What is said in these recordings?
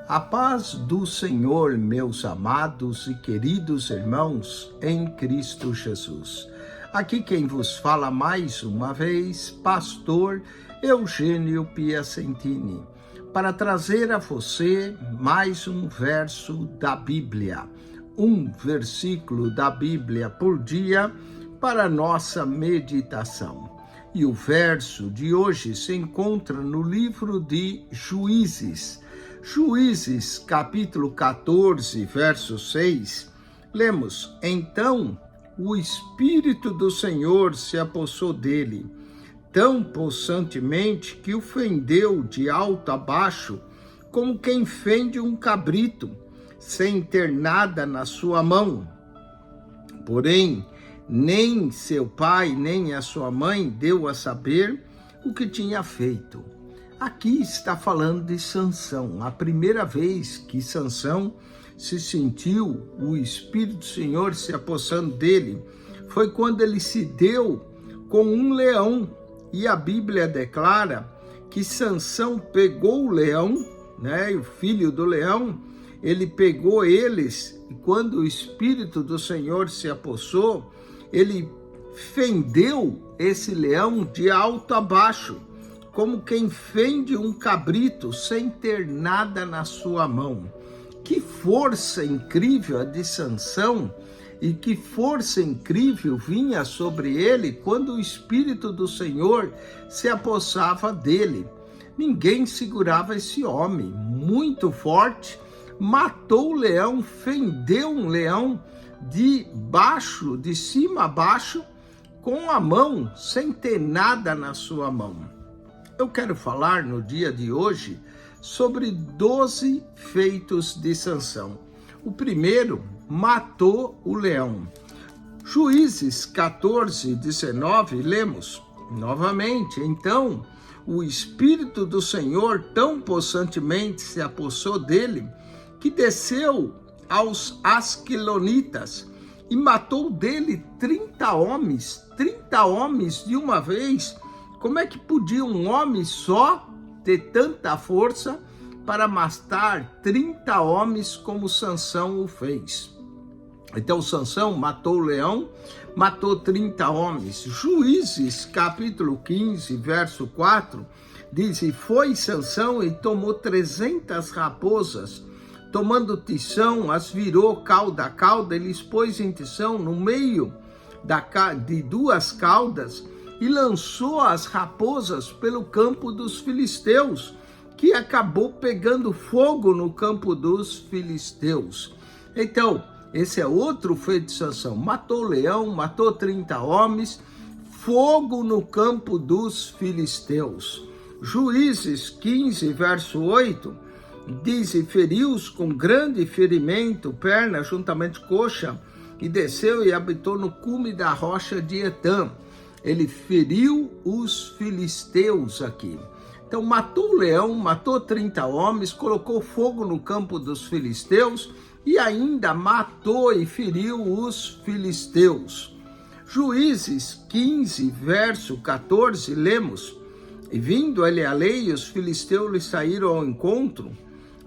A paz do Senhor, meus amados e queridos irmãos, em Cristo Jesus. Aqui quem vos fala mais uma vez, pastor Eugênio Piacentini, para trazer a você mais um verso da Bíblia, um versículo da Bíblia por dia para nossa meditação. E o verso de hoje se encontra no livro de Juízes, capítulo 14, verso 6, lemos: Então o Espírito do Senhor se apossou dele, tão possantemente que o fendeu de alto a baixo, como quem fende um cabrito, sem ter nada na sua mão. Porém, nem seu pai, nem a sua mãe deu a saber o que tinha feito. Aqui está falando de Sansão. A primeira vez que Sansão se sentiu o Espírito do Senhor se apossando dele foi quando ele se deu com um leão. E a Bíblia declara que Sansão pegou o leão, o filho do leão, ele pegou eles, e quando o Espírito do Senhor se apossou, ele fendeu esse leão de alto a baixo, como quem fende um cabrito sem ter nada na sua mão. Que força incrível a de Sansão, e que força incrível vinha sobre ele quando o Espírito do Senhor se apossava dele. Ninguém segurava esse homem, muito forte, matou o leão, fendeu um leão de cima a baixo, com a mão, sem ter nada na sua mão. Eu quero falar no dia de hoje sobre 12 feitos de Sansão. O primeiro, matou o leão. Juízes 14, 19, lemos novamente: Então o Espírito do Senhor tão possantemente se apossou dele, que desceu aos Asquelonitas e matou dele 30 homens de uma vez. Como é que podia um homem só ter tanta força para matar 30 homens como Sansão o fez? Então Sansão matou o leão, matou 30 homens. Juízes capítulo 15, verso 4, diz: E foi Sansão e tomou 300 raposas, tomando tição, as virou cauda a cauda, ele as pôs em tição no meio de duas caudas, e lançou as raposas pelo campo dos filisteus, que acabou pegando fogo no campo dos filisteus. Então, esse é outro feito de Sansão. Matou o leão, matou 30 homens, fogo no campo dos filisteus. Juízes 15, verso 8, diz: E feriu-os com grande ferimento, perna juntamente coxa, e desceu e habitou no cume da rocha de Etã. Ele feriu os filisteus aqui. Então matou o leão, matou 30 homens, colocou fogo no campo dos filisteus e ainda matou e feriu os filisteus. Juízes 15, verso 14, lemos: E vindo ele a lei, os filisteus lhe saíram ao encontro,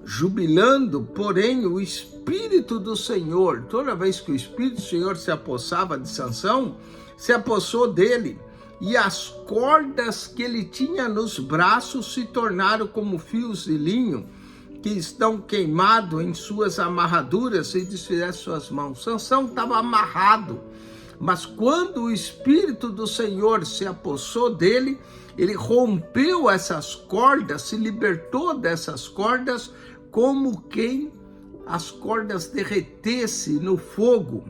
jubilando, porém o Espírito do Senhor, toda vez que o Espírito do Senhor se apossava de Sansão, se apossou dele, e as cordas que ele tinha nos braços se tornaram como fios de linho que estão queimados em suas amarraduras, e desfizeram suas mãos. Sansão estava amarrado, mas quando o Espírito do Senhor se apossou dele, ele rompeu essas cordas, se libertou dessas cordas, como quem as cordas derretesse no fogo.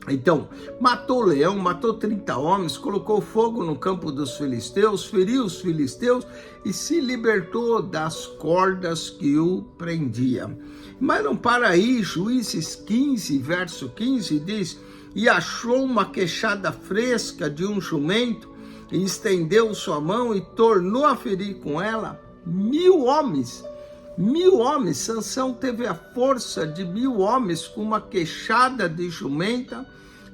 Então, matou o leão, matou 30 homens, colocou fogo no campo dos filisteus, feriu os filisteus e se libertou das cordas que o prendiam. Mas não para aí. Juízes 15, verso 15 diz: E achou uma queixada fresca de um jumento, e estendeu sua mão e tornou a ferir com ela 1000 homens. 1000 homens, Sansão teve a força de 1000 homens, com uma queixada de jumenta,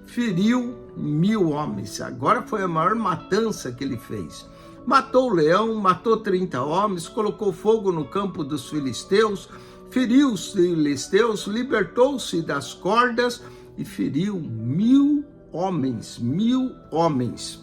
feriu 1000 homens. Agora foi a maior matança que ele fez. Matou o leão, matou 30 homens, colocou fogo no campo dos filisteus, feriu os filisteus, libertou-se das cordas e feriu 1.000 homens.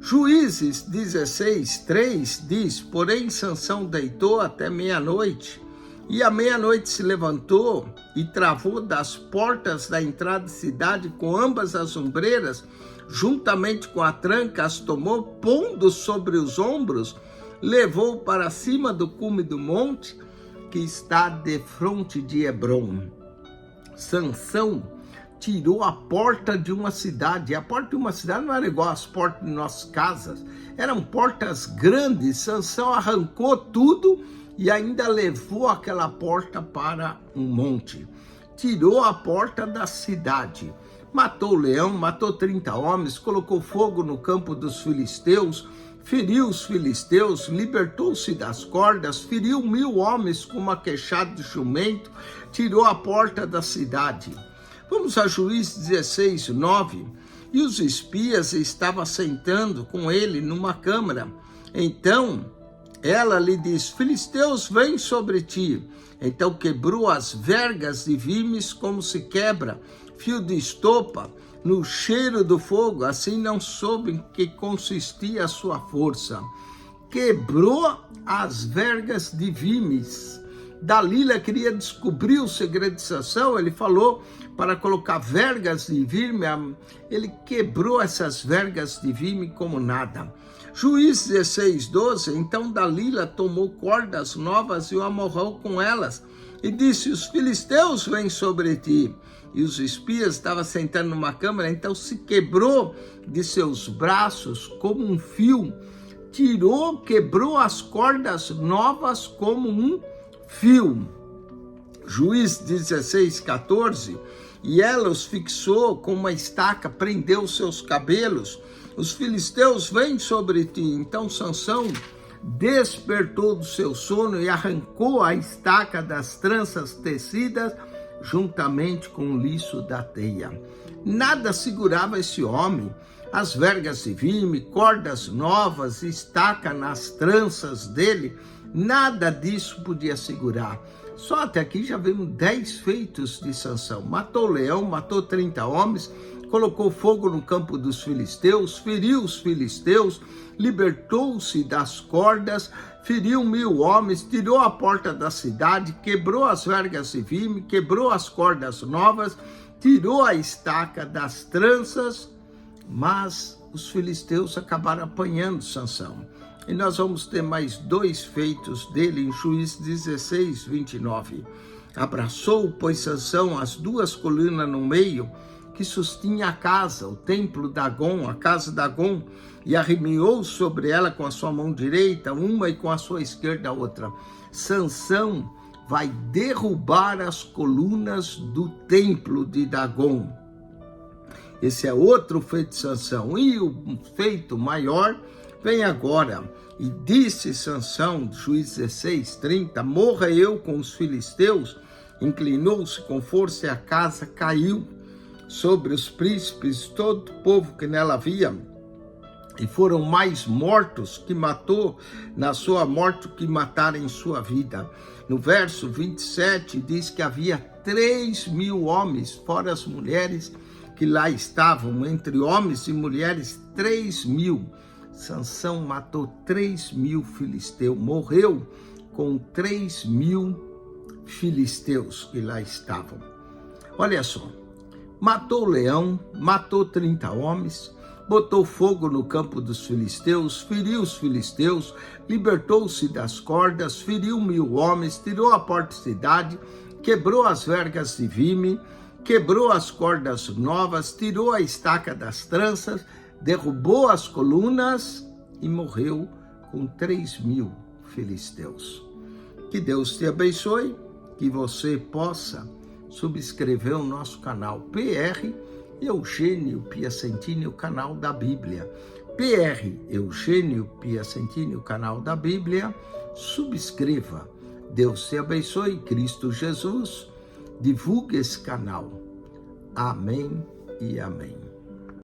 Juízes 16:3 diz: porém Sansão deitou até meia-noite, e à meia-noite se levantou e travou das portas da entrada da cidade com ambas as ombreiras, juntamente com a tranca, as tomou, pondo sobre os ombros, levou para cima do cume do monte, que está defronte de Hebrom. Sansão tirou a porta de uma cidade. A porta de uma cidade não era igual às portas de nossas casas. Eram portas grandes. Sansão arrancou tudo e ainda levou aquela porta para um monte. Tirou a porta da cidade. Matou o leão, matou 30 homens, colocou fogo no campo dos filisteus, feriu os filisteus, libertou-se das cordas, feriu 1.000 homens com uma queixada de jumento, tirou a porta da cidade. Vamos a Juízes 16:9. E os espias estavam sentando com ele numa câmara. Então ela lhe diz: filisteus, vêm sobre ti. Então quebrou as vergas de vimes como se quebra fio de estopa no cheiro do fogo. Assim não soube em que consistia a sua força. Quebrou as vergas de vimes. Dalila queria descobrir o segredo de Sansão. Ele falou para colocar vergas de vime. Ele quebrou essas vergas de vime como nada. Juízes 16:12. Então Dalila tomou cordas novas e o amarrou com elas e disse: os filisteus vêm sobre ti. E os espias estavam sentando numa câmara. Então se quebrou de seus braços como um fio. Quebrou as cordas novas como um fio. Juízes 16:14. E ela os fixou com uma estaca, prendeu seus cabelos. Os filisteus vêm sobre ti. Então Sansão despertou do seu sono e arrancou a estaca das tranças tecidas, juntamente com o liço da teia. Nada segurava esse homem. As vergas de vime, cordas novas, estaca nas tranças dele, nada disso podia segurar. Só até aqui já vimos 10 feitos de Sansão. Matou o leão, matou 30 homens, colocou fogo no campo dos filisteus, feriu os filisteus, libertou-se das cordas, feriu 1.000 homens, tirou a porta da cidade, quebrou as vergas de vime, quebrou as cordas novas, tirou a estaca das tranças, mas os filisteus acabaram apanhando Sansão. E nós vamos ter mais 2 feitos dele em Juízes 16:29. Abraçou, pois, Sansão as 2 colunas no meio, que sustinha a casa, o templo Dagon, a casa Dagon, e arremeu sobre ela com a sua mão direita uma e com a sua esquerda a outra. Sansão vai derrubar as colunas do templo de Dagon. Esse é outro feito de Sansão. E o feito maior vem agora. E disse Sansão, Juízes 16:30, morra eu com os filisteus. Inclinou-se com força e a casa caiu sobre os príncipes, todo o povo que nela havia, e foram mais mortos que matou na sua morte que mataram em sua vida. No verso 27 diz que havia 3.000 homens, fora as mulheres que lá estavam, entre homens e mulheres 3.000. Sansão matou 3.000 filisteus, morreu com 3.000 filisteus que lá estavam. Olha só, matou o leão, matou 30 homens, botou fogo no campo dos filisteus, feriu os filisteus, libertou-se das cordas, feriu 1.000 homens, tirou a porta da cidade, quebrou as vergas de vime, quebrou as cordas novas, tirou a estaca das tranças, derrubou as colunas e morreu com 3.000 filisteus. Que Deus te abençoe, que você possa subscrever o nosso canal PR Eugênio Piacentini, o canal da Bíblia. PR Eugênio Piacentini, o canal da Bíblia. Subscreva. Deus te abençoe, Cristo Jesus. Divulgue esse canal. Amém e amém.